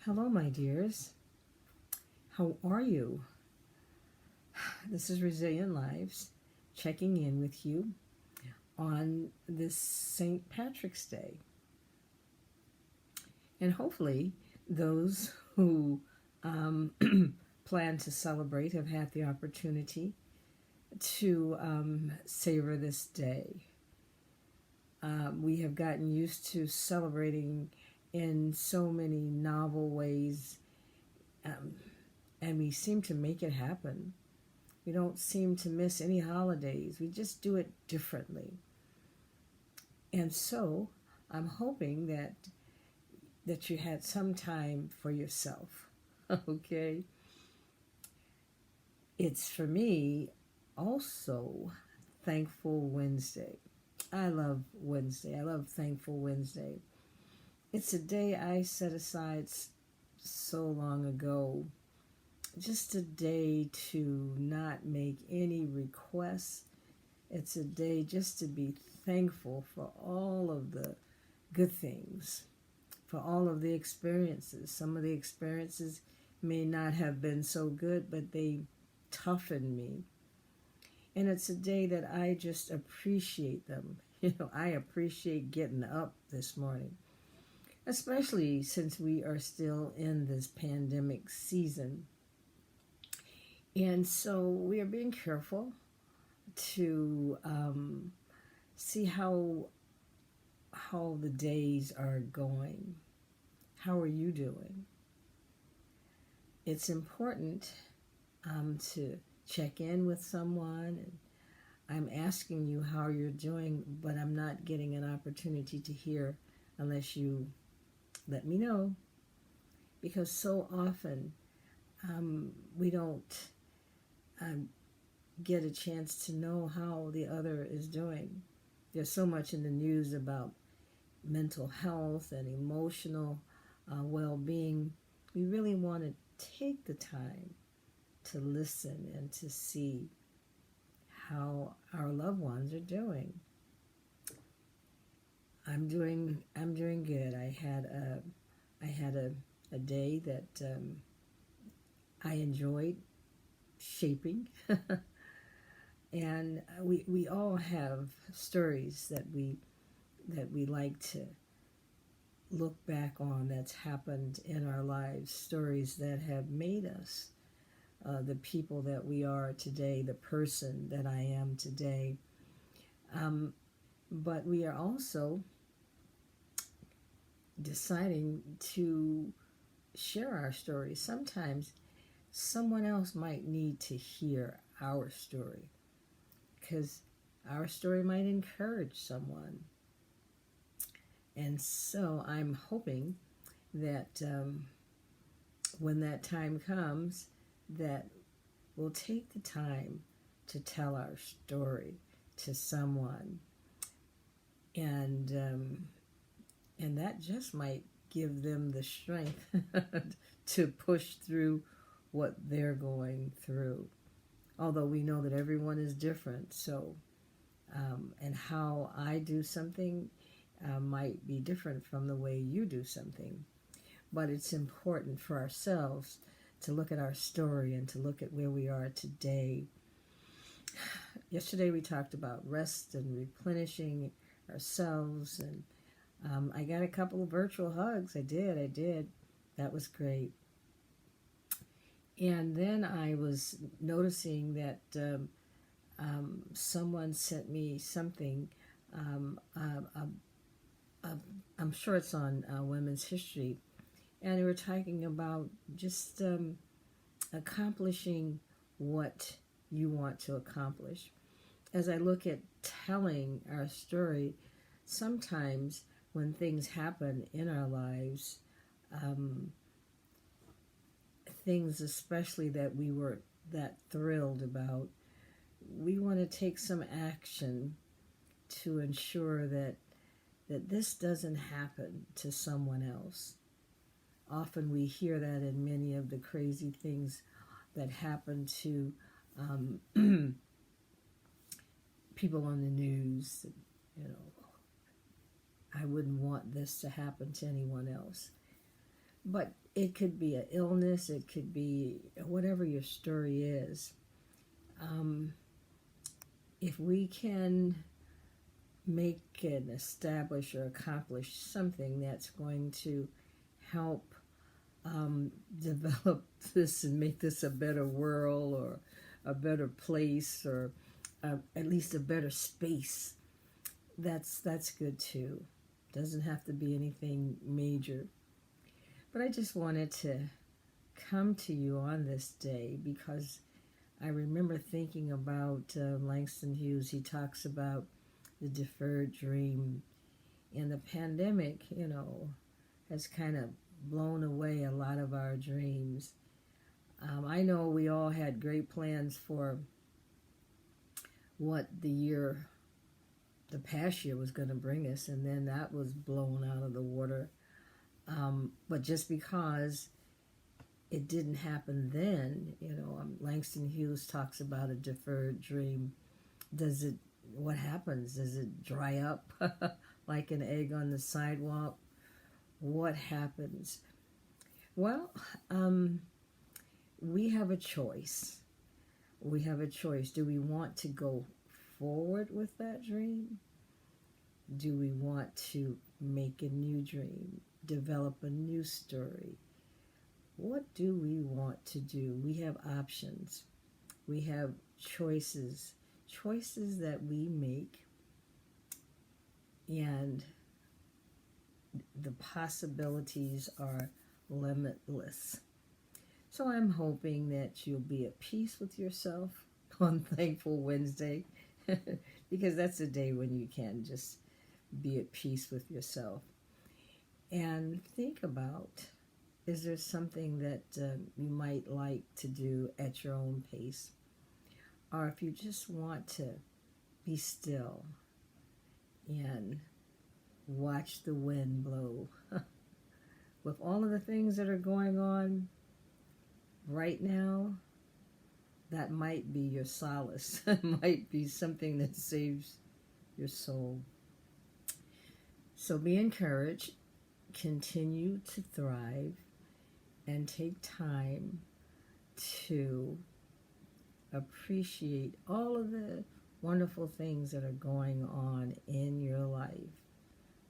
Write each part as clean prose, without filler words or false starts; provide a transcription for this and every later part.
Hello, my dears. How are you? This is Resilient Lives checking in with you on this St. Patrick's Day. And hopefully, those who plan to celebrate have had the opportunity to savor this day. We have gotten used to celebrating in so many novel ways, and we seem to make it happen. We don't seem to miss any holidays. We just do it differently. And so I'm hoping that you had some time for yourself. Okay? It's for me also Thankful Wednesday. I love Wednesday. I love Thankful Wednesday. It's a day I set aside so long ago, just a day to not make any requests. It's a day just to be thankful for all of the good things, for all of the experiences. Some of the experiences may not have been so good, but they toughened me. And it's a day that I just appreciate them. I appreciate getting up this morning, especially since we are still in this pandemic season. And so we are being careful to see how the days are going. How are you doing? It's important to check in with someone. And I'm asking you how you're doing, but I'm not getting an opportunity to hear unless you let me know. Because so often we don't get a chance to know how the other is doing. There's so much in the news about mental health and emotional well-being. We really want to take the time to listen and to see how our loved ones are doing. I'm doing good. I had a day that I enjoyed shaping. And we all have stories that we like to look back on that's happened in our lives, stories that have made us the people that we are today, the person that I am today. But we are also deciding to share our stories. Sometimes someone else might need to hear our story, because our story might encourage someone. And so I'm hoping that when that time comes, that we'll take the time to tell our story to someone, and that just might give them the strength to push through what they're going through. Although we know that everyone is different, so and how I do something might be different from the way you do something. But it's important for ourselves to look at our story and to look at where we are today. Yesterday we talked about rest and replenishing ourselves, and I got a couple of virtual hugs. I did. That was great. And then I was noticing that someone sent me something. I'm sure it's on Women's History, and they were talking about just accomplishing what you want to accomplish. As I look at telling our story, sometimes when things happen in our lives, things especially that we were that thrilled about, we want to take some action to ensure that this doesn't happen to someone else. Often we hear that in many of the crazy things that happen to people on the news. I wouldn't want this to happen to anyone else. But it could be an illness, it could be whatever your story is. Um, if we can make and establish or accomplish something that's going to help develop this and make this a better world or a better place or at least a better space, that's good too. Doesn't have to be anything major. But I just wanted to come to you on this day because I remember thinking about Langston Hughes. He talks about the deferred dream, and the pandemic, has kind of blown away a lot of our dreams. I know we all had great plans for what the past year was going to bring us, and then that was blown out of the water. But just because it didn't happen then, Langston Hughes talks about a deferred dream. What happens? Does it dry up like an egg on the sidewalk? What happens? Well, we have a choice. We have a choice. Do we want to go forward with that dream? Do we want to make a new dream, develop a new story? What do we want to do? We have options. We have choices that we make, and the possibilities are limitless. So I'm hoping that you'll be at peace with yourself on Thankful Wednesday because that's a day when you can just be at peace with yourself. And think about, is there something that you might like to do at your own pace? Or if you just want to be still and watch the wind blow. With all of the things that are going on right now, that might be your solace. It might be something that saves your soul. So be encouraged. Continue to thrive and take time to appreciate all of the wonderful things that are going on in your life.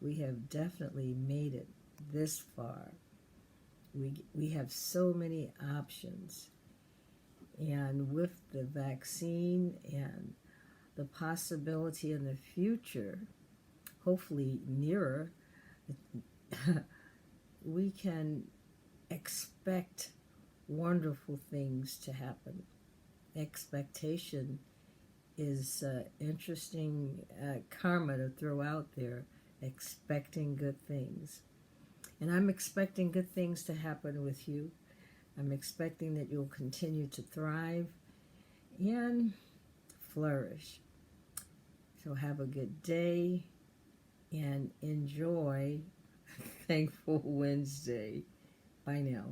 We have definitely made it this far. We have so many options. And with the vaccine and the possibility in the future, hopefully nearer, we can expect wonderful things to happen. Expectation is interesting karma to throw out there, expecting good things. And I'm expecting good things to happen with you. I'm expecting that you'll continue to thrive and flourish. So have a good day and enjoy Thankful Wednesday. Bye now.